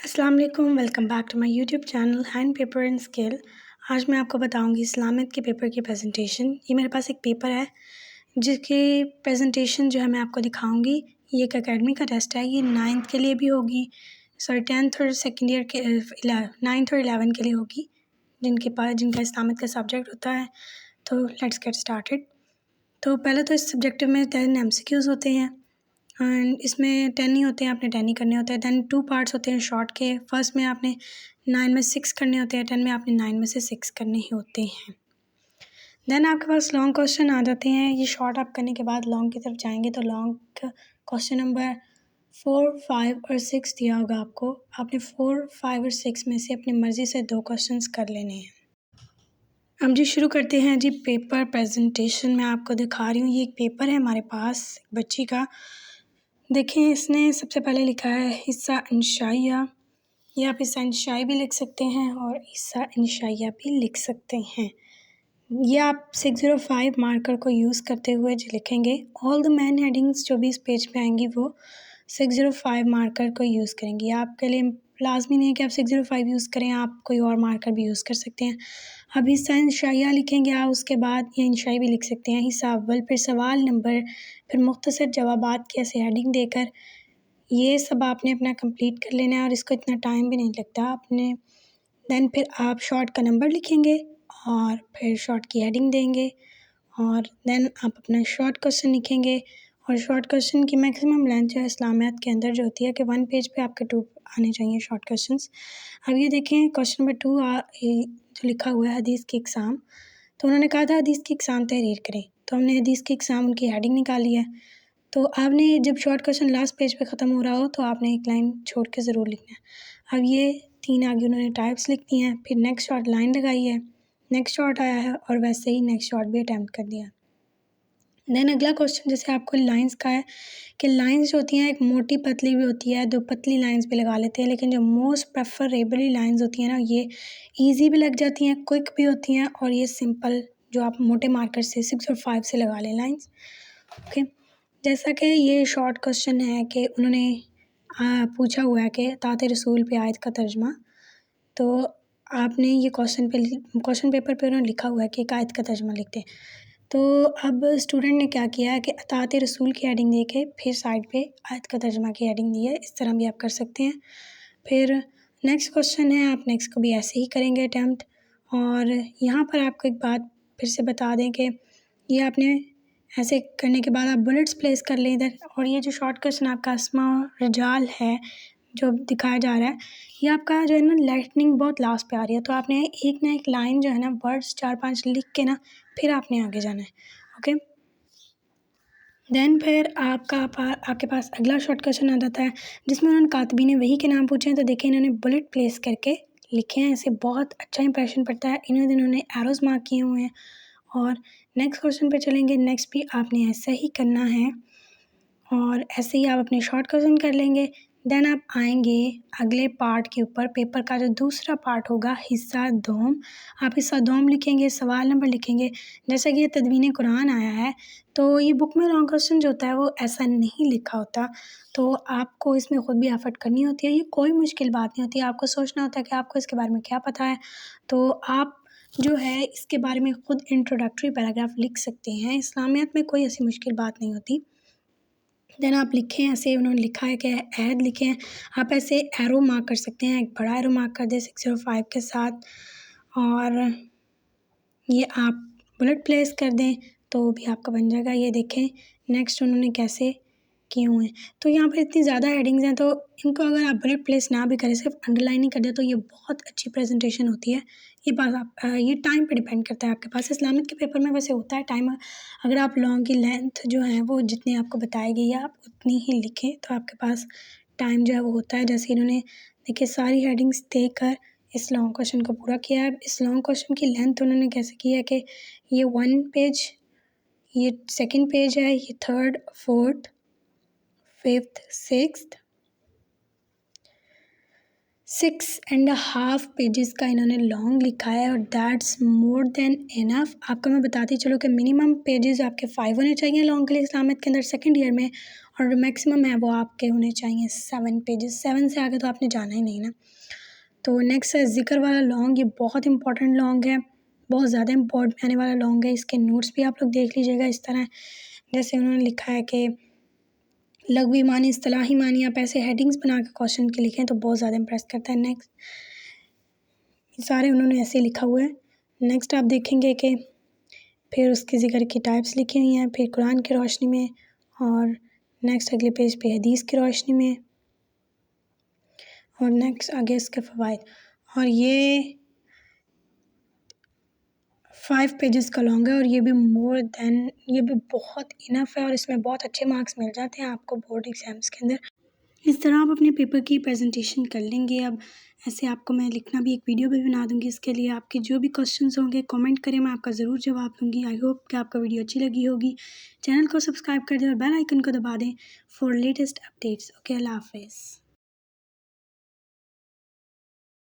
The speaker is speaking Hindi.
अस्सलाम वालेकुम, welcome back to my YouTube channel hand paper and skill. आज मैं आपको बताऊंगी इस्लामिक के पेपर की प्रेजेंटेशन। ये मेरे पास एक पेपर है जिसकी प्रेजेंटेशन जो है मैं आपको दिखाऊंगी। ये एक एकेडमी का टेस्ट है, ये 9th के लिए भी होगी, सॉरी 10th और सेकेंड ईयर के 9th और 11 के लिए होगी, जिनका इस्लामिक का सब्जेक्ट होता है। तो लेट्स गेट स्टार्टेड। तो पहले तो इस सब्जेक्टिव में 10 MCQs होते हैं एंड इसमें 10 ही होते हैं, आपने 10 ही करने होते हैं। देन 2 पार्ट्स होते हैं शॉर्ट के। फर्स्ट में आपने 9 में 6 करने होते हैं, 10 में आपने 9 में से 6 करने ही होते हैं। देन आपके पास लॉन्ग क्वेश्चन आ जाते हैं। ये शॉर्ट आप करने के बाद लॉन्ग की तरफ जाएंगे तो लॉन्ग क्वेश्चन नंबर 4, 5 और 6 दिया होगा आपको। आपने 4, 5 और 6 में से अपनी मर्ज़ी से 2 क्वेश्चंस कर लेने हैं। हम जी शुरू करते हैं जी पेपर प्रेजेंटेशन। मैं आपको दिखा रही हूँ, ये एक पेपर है हमारे पास बच्ची का। देखें, इसने सबसे पहले लिखा है हिस्सा इंशाइया। या आप हिस्सा इंशाई भी लिख सकते हैं और हिस्सा इंशाइया भी लिख सकते हैं। ये आप 605 मार्कर को यूज़ करते हुए जो लिखेंगे, ऑल द मैन हेडिंग्स जो भी इस पेज पे आएंगी वो 605 मार्कर को यूज़ करेंगी। आपके लिए लाजमी नहीं है कि आप 605 यूज़ करें, आप कोई और मार्कर भी यूज़ कर सकते हैं। अब हिस्सा इंशाइया लिखेंगे आप, उसके बाद ये इंशाई भी लिख सकते हैं। हिस्सा अव्वल, फिर सवाल नंबर, फिर मुख्तसर जवाबात की ऐसे हेडिंग देकर ये सब आपने अपना कंप्लीट कर लेना है और इसको इतना टाइम भी नहीं लगता आपने। देन फिर आप शॉर्ट का नंबर लिखेंगे और फिर शॉर्ट की हेडिंग देंगे और देन आप अपना शॉर्ट क्वेश्चन लिखेंगे। और शॉर्ट क्वेश्चन की मैक्सिमम लेंथ जो है इस्लामियात के अंदर जो होती है कि 1 पेज पे आपके 2 आने चाहिए शॉर्ट क्वेश्चंस। अब ये देखें क्वेश्चन नंबर 2 जो लिखा हुआ है हदीस की इकसाम। तो उन्होंने कहा था हदीस की इकसाम तहरीर करें, तो हमने हदीस की इकसाम उनकी हेडिंग निकाली है। तो आपने जब शॉर्ट क्वेश्चन लास्ट पेज पे ख़त्म हो रहा हो तो आपने एक लाइन छोड़ के ज़रूर लिखना है। अब ये 3 आगे उन्होंने टाइप्स लिख दी हैं, फिर नेक्स्ट शॉर्ट लाइन लगाई है, नेक्स्ट शॉर्ट आया है और वैसे ही नेक्स्ट शॉर्ट भी अटैम्प्ट कर दिया। देन अगला क्वेश्चन जैसे आपको लाइंस का है कि लाइंस जो होती हैं एक मोटी पतली भी होती है, 2 पतली लाइंस भी लगा लेते हैं, लेकिन जो मोस्ट प्रेफरेबली लाइंस होती हैं ना, ये ईजी भी लग जाती हैं, क्विक भी होती हैं और ये सिंपल जो आप मोटे मार्कर से 6 और 5 से लगा लें लाइंस। ओके, जैसा कि ये शॉर्ट क्वेश्चन है कि उन्होंने पूछा हुआ है कि तात रसूल पे आयत का तर्जमा। तो आपने ये क्वेश्चन पेपर पे उन्होंने लिखा हुआ है कि एक आयत का तर्जमा लिखते हैं। तो अब स्टूडेंट ने क्या किया है कि अतात रसूल की हेडिंग दे के फिर साइड पे आयत का तर्जमा की हेडिंग दी है। इस तरह भी आप कर सकते हैं। फिर नेक्स्ट क्वेश्चन है, आप नेक्स्ट को भी ऐसे ही करेंगे अटैम्प्ट। और यहाँ पर आपको एक बात फिर से बता दें कि ये आपने ऐसे करने के बाद आप बुलेट्स प्लेस कर लें इधर। और ये जो शॉर्ट क्वेश्चन आपका अस्मा रिजाल है जो दिखाया जा रहा है, ये आपका जो है ना लाइटनिंग बहुत लास्ट पे आ रही है, तो आपने एक ना एक लाइन जो है ना वर्ड्स 4-5 लिख के ना फिर आपने आगे जाना है। ओके, देन फिर आपके पास अगला शॉर्ट क्वेश्चन आ जाता है जिसमें उन्होंने कातबी ने वही के नाम पूछे हैं। तो देखिए इन्होंने बुलेट प्लेस करके लिखे हैं, इससे बहुत अच्छा इंप्रेशन पड़ता है। इन्होंने एरोज मार्क किए हुए हैं। और नेक्स्ट क्वेश्चन पे चलेंगे। नेक्स्ट भी आपने ऐसा ही करना है और ऐसे ही आप अपने शॉर्ट क्वेश्चन कर लेंगे। देन आप आएंगे अगले पार्ट के ऊपर, पेपर का जो दूसरा पार्ट होगा हिस्सा दोम। आप हिस्सा दोम लिखेंगे, सवाल नंबर लिखेंगे। जैसा कि ये तदवीन कुरान आया है तो ये बुक में लॉन्ग क्वेश्चन जो होता है वो ऐसा नहीं लिखा होता, तो आपको इसमें ख़ुद भी एफर्ट करनी होती है। ये कोई मुश्किल बात नहीं होती, आपको सोचना होता है कि आपको इसके बारे में क्या पता है। तो आप जो है इसके बारे में ख़ुद इंट्रोडक्टरी पैराग्राफ लिख सकते हैं। इस्लामियात में कोई ऐसी मुश्किल बात नहीं होती। देन आप लिखें, ऐसे उन्होंने लिखा है कि ऐड लिखें। आप ऐसे एरो मार्क कर सकते हैं, एक बड़ा एरो मार्क कर दें 605 के साथ और ये आप बुलेट प्लेस कर दें तो भी आपका बन जाएगा। ये देखें नेक्स्ट उन्होंने कैसे किए हुए हैं। तो यहाँ पर इतनी ज़्यादा हेडिंग्स हैं तो इनको अगर आप बुलेट प्लेस ना भी करें, सिर्फ अंडरलाइन ही कर दें तो ये बहुत अच्छी प्रेजेंटेशन होती है। ये बात आप ये टाइम पे डिपेंड करता है आपके पास। इस्लामिक के पेपर में वैसे होता है टाइम, अगर आप लॉन्ग की लेंथ जो है वो जितनी आपको बताई गई है आप उतनी ही लिखें तो आपके पास टाइम जो है वो होता है। जैसे इन्होंने देखिए सारी हेडिंग्स देकर इस लॉन्ग क्वेश्चन को पूरा किया है। इस लॉन्ग क्वेश्चन की लेंथ उन्होंने कैसे की है कि ये 1 पेज, ये 2nd पेज है, ये 3rd, 4th, 5th, 6th, 6.5 pages का इन्होंने लॉन्ग लिखा है और दैट्स मोर देन इनफ। आपको मैं बताती चलूँ कि मिनिमम पेजेस आपके 5 होने चाहिए लॉन्ग के लिए इस्लामिक के अंदर सेकंड ईयर में, और जो मैक्सिमम है वो आपके होने चाहिए 7 पेजेस। 7 से आगे तो आपने जाना ही नहीं ना। तो नेक्स्ट है ज़िक्र वाला लॉन्ग। ये बहुत इंपॉर्टेंट लॉन्ग है, बहुत ज़्यादा इम्पोर्टेंट आने वाला लॉन्ग है। इसके नोट्स भी आप लोग देख लीजिएगा। इस तरह जैसे उन्होंने लिखा है कि लघवी मानी, इस्तिलाही मानी, आप ऐसे हेडिंग्स बना के क्वेश्चन के लिखें तो बहुत ज़्यादा इंप्रेस करता है। नेक्स्ट सारे उन्होंने ऐसे लिखा हुआ है। नेक्स्ट आप देखेंगे कि फिर उसके ज़िक्र की टाइप्स लिखी हुई हैं, फिर कुरान की रोशनी में, और नेक्स्ट अगले पेज पे हदीस की रोशनी में, और नेक्स्ट आगे इसके फ़वाइद। और ये 5 पेजेस का लॉन्ग है और ये भी ये भी बहुत इनफ है और इसमें बहुत अच्छे मार्क्स मिल जाते हैं आपको बोर्ड एग्ज़ाम्स के अंदर। इस तरह आप अपने पेपर की प्रेजेंटेशन कर लेंगे। अब ऐसे आपको मैं लिखना भी एक वीडियो भी बना दूंगी। इसके लिए आपके जो भी क्वेश्चंस होंगे कमेंट करें, मैं आपका ज़रूर जवाब दूंगी। आई होप कि आपको वीडियो अच्छी लगी होगी। चैनल को सब्सक्राइब कर दें और बेल आइकन को दबा दें फॉर लेटेस्ट अपडेट्स। ओके, अल्लाह हाफिज़।